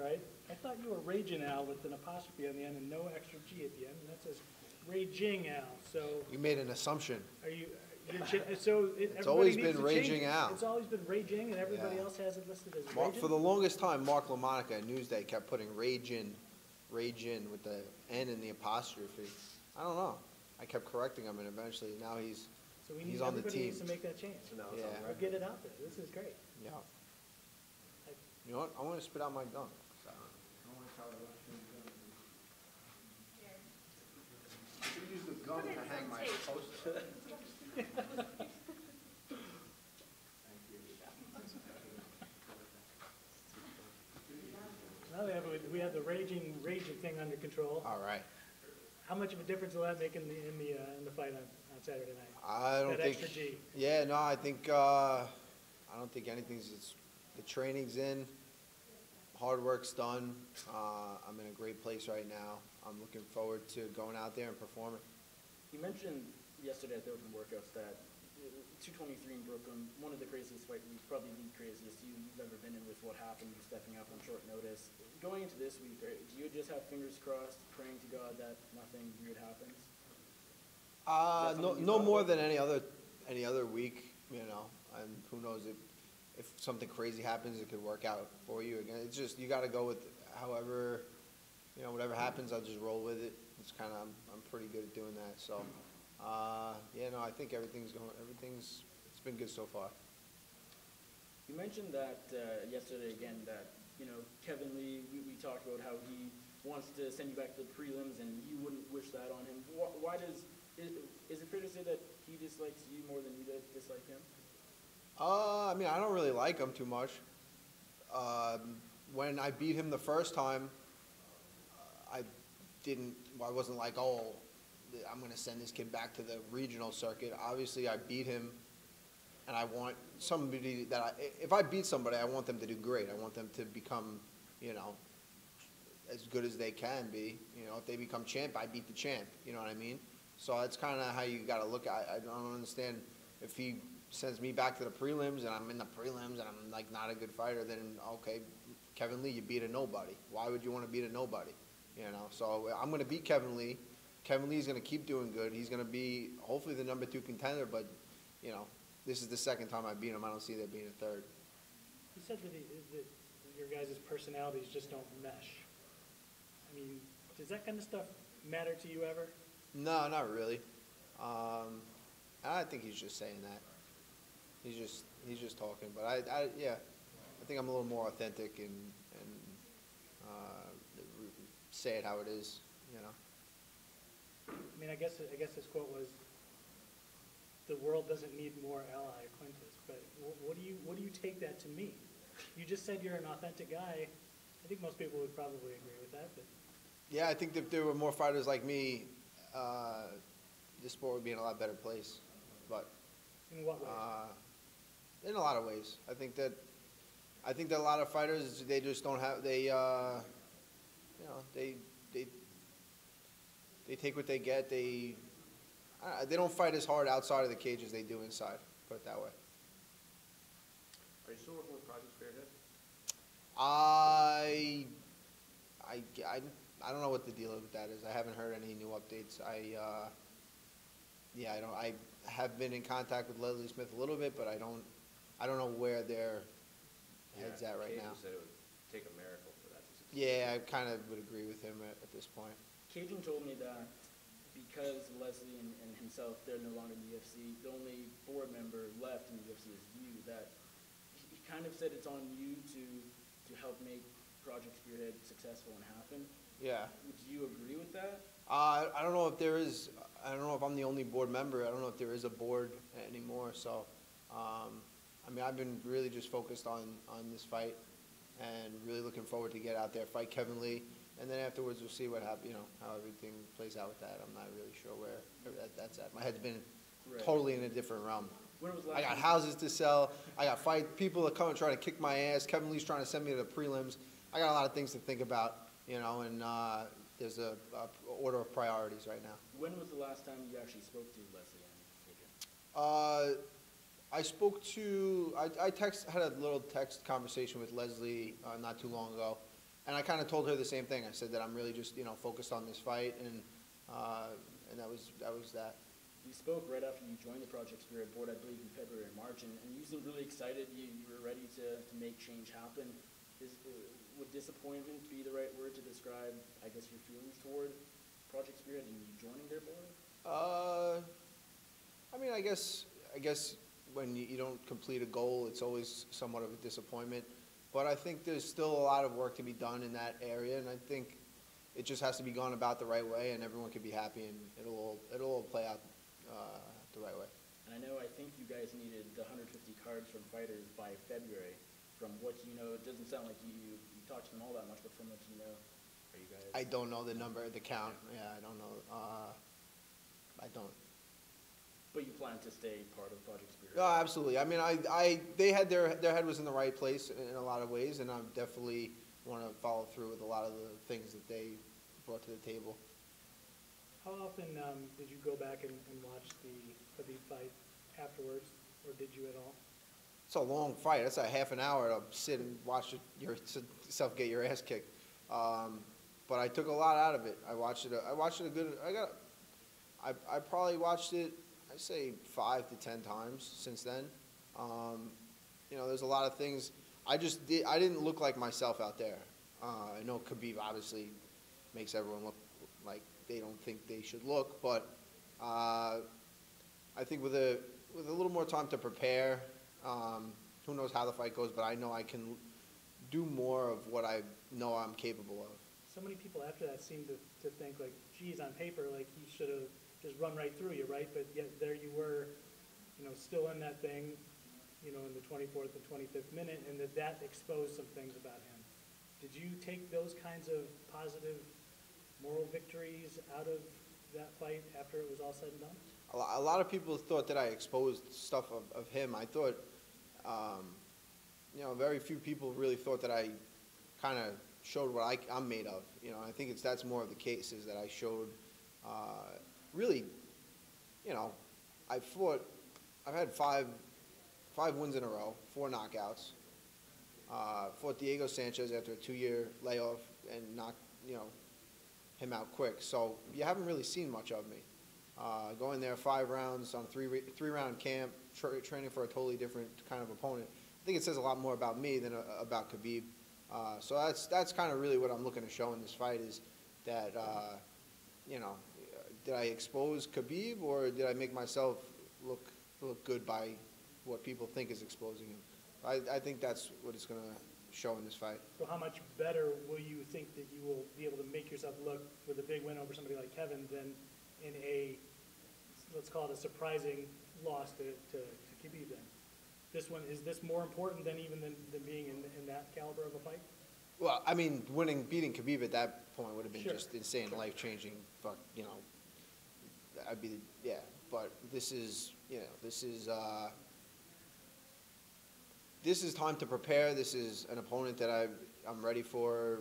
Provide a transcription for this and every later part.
right? I thought you were Ragin Al with an apostrophe on the end and no extra G at the end, and that says Raging Al. So You made an assumption. are you? So It's always been Raging it. Al. It's always been Raging, and everybody Yeah. else has it listed as Mark, Ragin? for the longest time, Mark LaMonica at Newsday kept putting Ragin with the N and the apostrophe. I don't know. I kept correcting him, and eventually now he's So he's on the everybody team. needs to make that change. Yeah. Or get it out there. This is great. Yeah. You know what? I want to spit out my gum. I should use the gum to hang my poster. Now we have the raging thing under control. All right. How much of a difference will that make in the fight on Saturday night? I don't that think. Extra G. Yeah, no, I think. I don't think anything's. The training's in. Hard work's done. I'm in a great place right now. I'm looking forward to going out there and performing. You mentioned yesterday at the open workouts that 223 in Brooklyn, one of the craziest fight weeks, probably the craziest you've ever been in with what happened, you stepping up on short notice. Going into this week, do you just have fingers crossed, praying to God that nothing weird happens? No more than any other week, you know. And who knows if something crazy happens, it could work out for you. Again, it's just you got to go with however, you know, whatever happens. I'll just roll with it. It's kind of I'm pretty good at doing that. So, yeah, no, I think everything's it's been good so far. You mentioned that yesterday again that Kevin Lee. We talked about how he wants to send you back to the prelims, and you wouldn't wish that on him. Why is it fair to say that he dislikes you more than you dislike him? I mean, I don't really like him too much. When I beat him the first time, I wasn't like, oh, I'm going to send this kid back to the regional circuit. Obviously, I beat him, and I want somebody if I beat somebody, I want them to do great. I want them to become, as good as they can be. If they become champ, I beat the champ. You know what I mean? So that's kind of how you got to look at it. I don't understand if he sends me back to the prelims and I'm in the prelims and I'm like not a good fighter, then okay, Kevin Lee, you beat a nobody. Why would you want to beat a nobody? So I'm going to beat Kevin Lee. Kevin Lee's going to keep doing good. He's going to be hopefully the #2 contender, but this is the second time I beat him. I don't see there being a third. You said that your guys' personalities just don't mesh. I mean, does that kind of stuff matter to you ever? No, not really. I think he's just saying that. He's just talking. But I think I'm a little more authentic and say it how it is. I mean, I guess this quote was, "The world doesn't need more Iaquintas." But what do you take that to mean? You just said you're an authentic guy. I think most people would probably agree with that. But yeah, I think that if there were more fighters like me, this sport would be in a lot better place. But in what way? In a lot of ways. I think that a lot of fighters, they just don't have they take what they get. They don't fight as hard outside of the cage as they do inside. Put it that way. Are you still working with Project Spearhead? I don't know what the deal with that is. I haven't heard any new updates. I have been in contact with Leslie Smith a little bit, but I don't know where their head's at right now. Cajun said it would take a miracle for that to succeed. Yeah, I kind of would agree with him at this point. Cajun told me that because Leslie and himself, they're no longer in the UFC, the only board member left in the UFC is you, that he kind of said it's on you to help make Project Spearhead successful and happen. Yeah. Would you agree with that? I don't know if there is. I don't know if I'm the only board member. I don't know if there is a board anymore. So, I mean, I've been really just focused on this fight, and really looking forward to get out there, fight Kevin Lee, and then afterwards we'll see what happens. How everything plays out with that. I'm not really sure where that's at. My head's been totally in a different realm. When was I got houses to sell. I got people are coming trying to kick my ass. Kevin Lee's trying to send me to the prelims. I got a lot of things to think about. And there's a order of priorities right now. When was the last time you actually spoke to Leslie and Cajun? I spoke to, I had a little text conversation with Leslie not too long ago, And I kind of told her the same thing. I said that I'm really just, focused on this fight, and that was that. You spoke right after you joined the Project Spirit board, I believe in February or March, and you seemed really excited. You were ready to make change happen. Would disappointment be the right word to describe, I guess, your feelings toward Project Spirit and you joining their board? I mean, I guess when you don't complete a goal, it's always somewhat of a disappointment. But I think there's still a lot of work to be done in that area, and I think it just has to be gone about the right way, and everyone can be happy, and it'll all play out the right way. And I think you guys needed the 150 cards from fighters by February. From what you know, it doesn't sound like you talked to them all that much, but from what you know, are you guys? I don't know the number, the count. Yeah, I don't know. I don't. But you plan to stay part of Project Spirit? No, absolutely. I mean, they had their head was in the right place in a lot of ways, and I definitely want to follow through with a lot of the things that they brought to the table. How often did you go back and watch the Khabib fight afterwards, or did you at all? It's a long fight. It's a half an hour to sit and watch yourself get your ass kicked. But I took a lot out of it. I watched it a good. I probably watched it, I'd say 5 to 10 times since then. There's a lot of things. I didn't look like myself out there. I know Khabib obviously makes everyone look like they don't think they should look, but I think with a little more time to prepare, who knows how the fight goes, but I know I can do more of what I know I'm capable of. So many people after that seem to think like, geez, on paper, like he should have just run right through you, right? But yet there you were, still in that thing, in the 24th and 25th minute, and that exposed some things about him. Did you take those kinds of positive moral victories out of that fight after it was all said and done? A lot of people thought that I exposed stuff of him. I thought, very few people really thought that I kind of showed what I'm made of. I think that's more of the case, is that I showed, really, I've had five wins in a row, 4 knockouts. Fought Diego Sanchez after a 2-year layoff and knocked, him out quick. So you haven't really seen much of me. Going there 5 rounds on 3-round camp, training for a totally different kind of opponent. I think it says a lot more about me than about Khabib. So that's kind of really what I'm looking to show in this fight, is that, did I expose Khabib, or did I make myself look good by what people think is exposing him? I think that's what it's going to show in this fight. So how much better will you think that you will be able to make yourself look with a big win over somebody like Kevin than in a, let's call it a surprising loss to Khabib then? Is this more important than being in that caliber of a fight? Well, I mean, beating Khabib at that point would have been just insane, Sure. life-changing. I'd be, yeah. But this is time to prepare. This is an opponent that I'm ready for.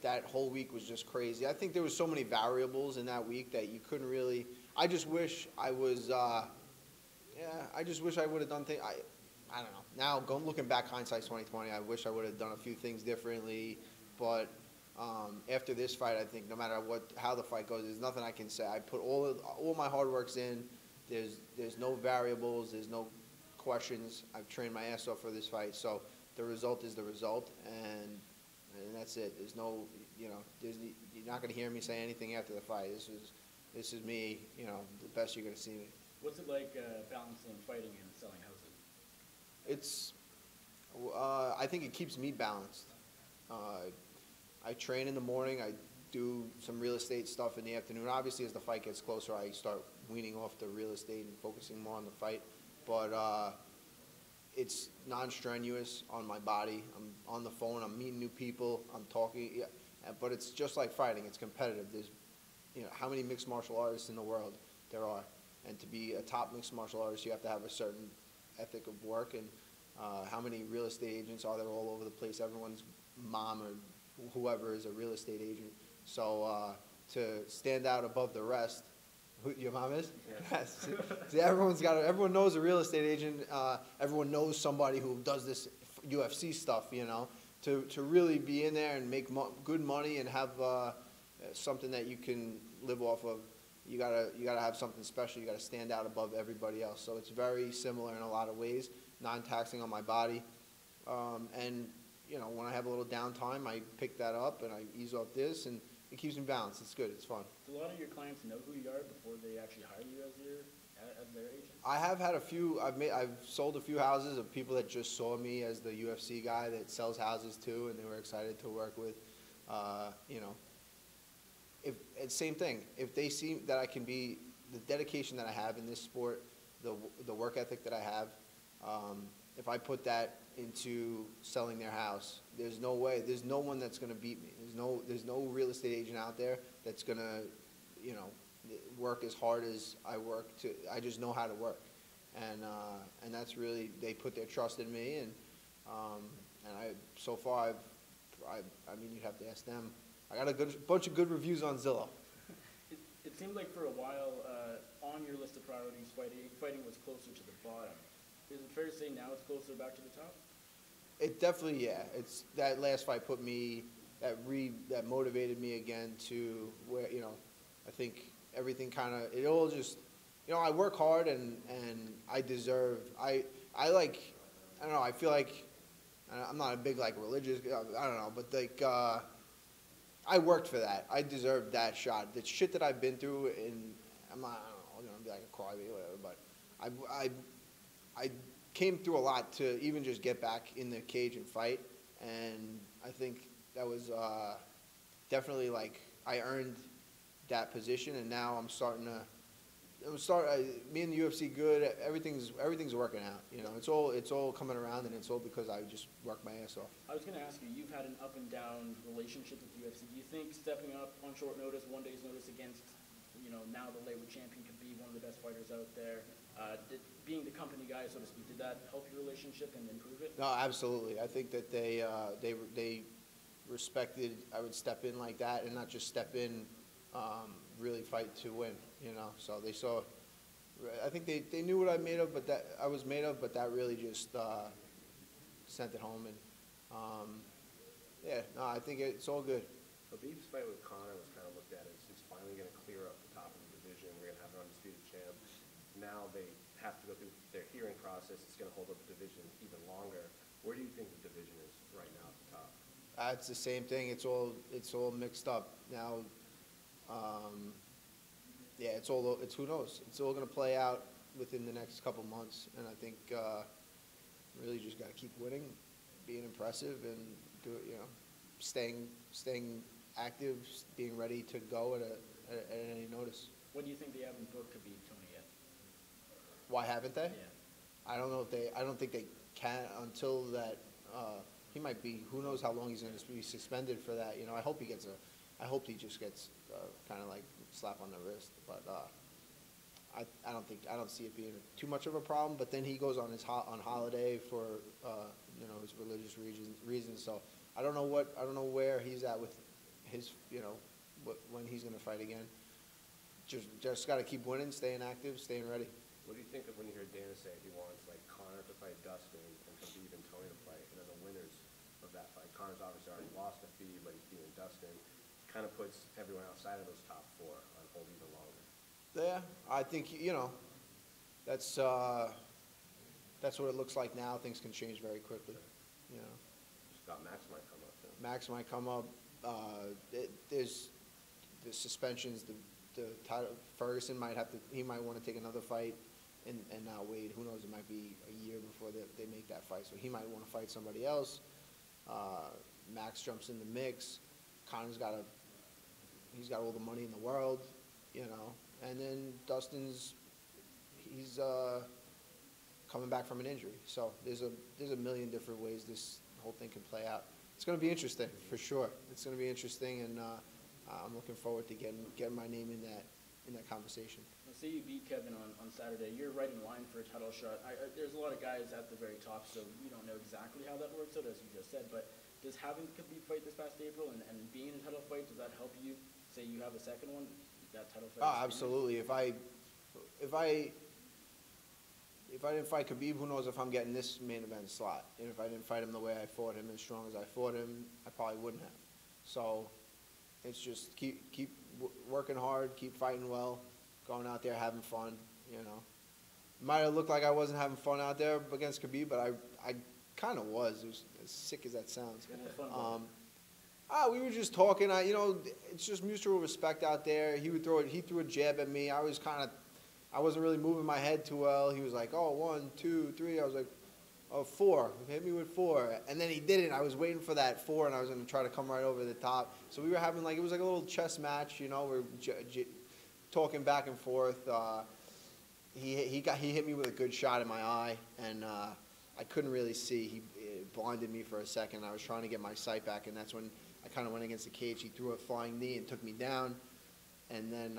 That whole week was just crazy. I think there was so many variables in that week that you couldn't really. I just wish I was. I just wish I would have done things. I don't know. Now, looking back, hindsight's 20/20. I wish I would have done a few things differently. But after this fight, I think no matter how the fight goes, there's nothing I can say. I put all my hard works in. There's no variables. There's no questions. I've trained my ass off for this fight. So the result is the result, and that's it. There's no, you're not going to hear me say anything after the fight. This is me. The best you're going to see me. What's it like balancing fighting and selling houses? It's, I think it keeps me balanced. I train in the morning. I do some real estate stuff in the afternoon. Obviously, as the fight gets closer, I start weaning off the real estate and focusing more on the fight. But it's non-strenuous on my body. I'm on the phone. I'm meeting new people. I'm talking. Yeah, but it's just like fighting. It's competitive. There's, how many mixed martial artists in the world there are? And to be a top mixed martial artist, you have to have a certain ethic of work. And how many real estate agents are there all over the place? Everyone's mom or whoever is a real estate agent. So to stand out above the rest, who your mom is? Yes. See, everyone knows a real estate agent. Everyone knows somebody who does this UFC stuff. to really be in there and make good money and have something that you can live off of, you gotta have something special. You gotta stand out above everybody else. So it's very similar in a lot of ways, non-taxing on my body, and you know, when I have a little downtime, I pick that up and I ease off this, and it keeps me balanced. It's good. It's fun. Do a lot of your clients know who you are before they actually hire you as their agent? I have had a few. I've sold a few houses of people that just saw me as the UFC guy that sells houses too, and they were excited to work with. You know, it's same thing. If they see that I can be the dedication that I have in this sport, the work ethic that I have, if I put that into selling their house, there's no way. There's no one that's going to beat me. There's no real estate agent out there that's going to, you know, work as hard as I work. I just know how to work, and that's really, they put their trust in me, and so far I mean, you'd have to ask them. I got a bunch of good reviews on Zillow. It seemed like for a while on your list of priorities, fighting was closer to the bottom. Is it fair to say now it's closer back to the top? It definitely, yeah. It's that last fight put me, that motivated me again to where, you know, I think everything kind of, it all just, you know, I work hard and I deserve, I like, I don't know, I feel like, I'm not a big like religious, I don't know, but like, I worked for that. I deserved that shot. The shit that I've been through, and I'm not, I don't know, I'm gonna be like a crybaby or whatever, but I came through a lot to even just get back in the cage and fight, and I think that was definitely like I earned that position, and now I'm starting to. Me and the UFC good. Everything's working out. You know, it's all coming around, and it's all because I just worked my ass off. I was going to ask you. You've had an up and down relationship with the UFC. Do you think stepping up on short notice, 1 day's notice against, you know, now the lightweight champion could be one of the best fighters out there? Being the company guy, so to speak, did that help your relationship and improve it? No, absolutely. I think that they respected I would step in like that, and not just step in, really fight to win. You know, so they saw. I think they knew what I was made of, but that really just sent it home. And yeah, no, I think it's all good. Khabib's fight with Conor was kind of looked at as he's finally going to clear up the top of the division. We're going to have an undisputed champ. Now they have to go through their hearing process. It's going to hold up the division even longer. Where do you think the division is right now at the top? It's the same thing. It's all mixed up now. Yeah, it's who knows. It's all going to play out within the next couple months, and I think really just got to keep winning, being impressive, and do it. You know, staying active, being ready to go at any notice. What do you think they haven't booked Khabib, Tony, yet? Why haven't they? Yeah. I don't know if they. I don't think they can until that. He might be. Who knows how long he's going to be suspended for that? You know, I hope he just gets kind of like slap on the wrist. But I don't see it being too much of a problem. But then he goes on on holiday for you know, his religious reasons. So I don't know where he's at with his, you know, when he's going to fight again. Just got to keep winning, staying active, staying ready. What do you think of when you hear Dana say he wants like Conor to fight Dustin and Khabib and Tony to fight, and then the winners of that fight? Conor's obviously already lost to Khabib, but he's beating Dustin. Kind of puts everyone outside of those top four on hold even longer. Yeah, I think, you know, that's what it looks like now. Things can change very quickly. You know. Just thought Max might come up too. Max might come up. There's the suspensions. The title, Ferguson might want to take another fight and not wait. Who knows? It might be a year before they make that fight. So he might want to fight somebody else. Max jumps in the mix. Conor's he's got all the money in the world, you know. And then Dustin's, he's coming back from an injury. So there's a million different ways this whole thing can play out. It's going to be interesting for sure. It's going to be interesting, and I'm looking forward to getting my name in that conversation. Let's say you beat Kevin on Saturday. You're right in line for a title shot. There's a lot of guys at the very top, so you don't know exactly how that works out, as you just said. But does having Khabib fight this past April and being in a title fight, does that help you? Say you have a second one, that title fight? Oh, absolutely. If I if I didn't fight Khabib, who knows if I'm getting this main event slot? And if I didn't fight him the way I fought him, as strong as I fought him, I probably wouldn't have. So it's just keep working hard, keep fighting well, going out there having fun. You know, might have looked like I wasn't having fun out there against Khabib, but I kind of was. It was as sick as that sounds. What was fun about it? We were just talking. It's just mutual respect out there. He threw a jab at me. I wasn't really moving my head too well. He was like, oh, 1, 2, 3. I was like, oh, 4. Hit me with 4. And then he did it. I was waiting for that 4, and I was going to try to come right over the top. So we were having it was like a little chess match, you know. We're talking back and forth. He hit me with a good shot in my eye, and I couldn't really see. He blinded me for a second. I was trying to get my sight back, and that's when I kind of went against the cage. He threw a flying knee and took me down. And then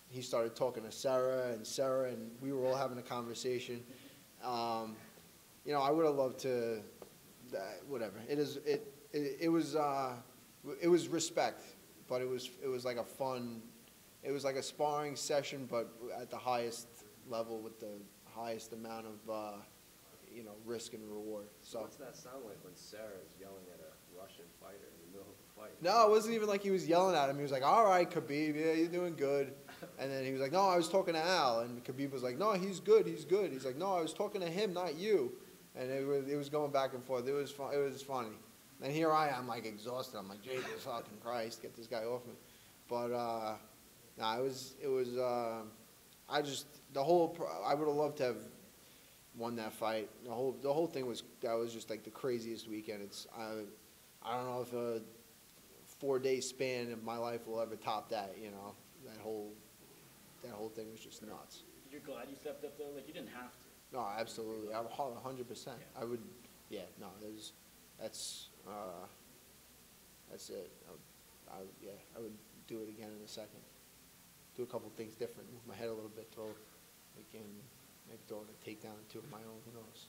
he started talking to Sarah, and we were all having a conversation. You know, I would have loved to, whatever. It was respect, but it was like a fun, it was like a sparring session, but at the highest level with the highest amount of, you know, risk and reward. So what's that sound like when Sarah is yelling at a Russian fighter in the middle of a fight? No, it wasn't even like he was yelling at him. He was like, all right, Khabib, yeah, you're doing good. And then he was like, no, I was talking to Al. And Khabib was like, no, he's good, he's good. He's like, no, I was talking to him, not you. And it was going back and forth. It was fun. It was funny. And here I am, like, exhausted. I'm like, Jesus fucking Christ, get this guy off me. But, nah, I would have loved to have won that fight. The whole thing was just like the craziest weekend. I don't know if a 4-day span of my life will ever top that. You know, that whole thing was just nuts. You're glad you stepped up though. Like you didn't have to. No, absolutely. I'm 100%. I would. Yeah. No. That's it. I would do it again in a second. Do a couple things different. Move my head a little bit. Maybe throw a takedown or 2 of my own. Who knows?